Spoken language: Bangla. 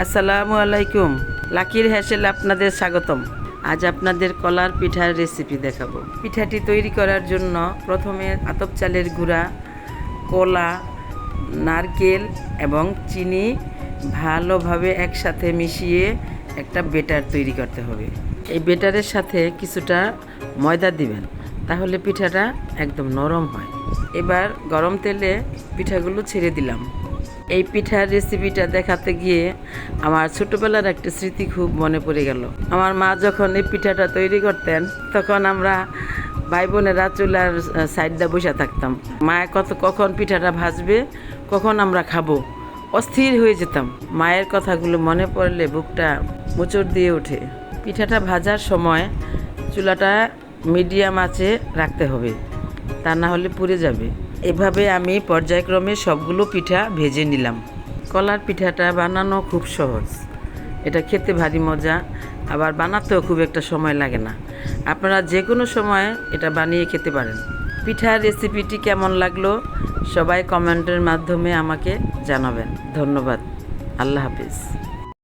আসসালামু আলাইকুম। লাকির হ্যাসেলে আপনাদের স্বাগতম। আজ আপনাদের কলার পিঠার রেসিপি দেখাবো। পিঠাটি তৈরি করার জন্য প্রথমে আতপ চালের গুঁড়া, কলা, নারকেল এবং চিনি ভালোভাবে একসাথে মিশিয়ে একটা বেটার তৈরি করতে হবে। এই বেটারের সাথে কিছুটা ময়দা দিবেন, তাহলে পিঠাটা একদম নরম হয়। এবার গরম তেলে পিঠাগুলো ছেড়ে দিলাম। এই পিঠার রেসিপিটা দেখাতে গিয়ে আমার ছোটোবেলার একটা স্মৃতি খুব মনে পড়ে গেল। আমার মা যখন এই পিঠাটা তৈরি করতেন, তখন আমরা ভাই বোনেরা চুলার সাইডটা বসে থাকতাম। মায়ের কখন পিঠাটা ভাজবে, কখন আমরা খাবো, অস্থির হয়ে যেতাম। মায়ের কথাগুলো মনে পড়লে বুকটা মোচড় দিয়ে ওঠে। পিঠাটা ভাজার সময় চুলাটা মিডিয়াম আঁচে রাখতে হবে, তা না হলে পুড়ে যাবে। এভাবে আমি পর্যায়ক্রমে সবগুলো পিঠা ভেজে নিলাম। কলার পিঠাটা বানানো খুব সহজ, এটা খেতে ভারী মজা, আবার বানাতেও খুব একটা সময় লাগে না। আপনারা যে কোনো সময় এটা বানিয়ে খেতে পারেন। পিঠার রেসিপিটি কেমন লাগলো সবাই কমেন্টের মাধ্যমে আমাকে জানাবেন। ধন্যবাদ। আল্লাহ হাফিজ।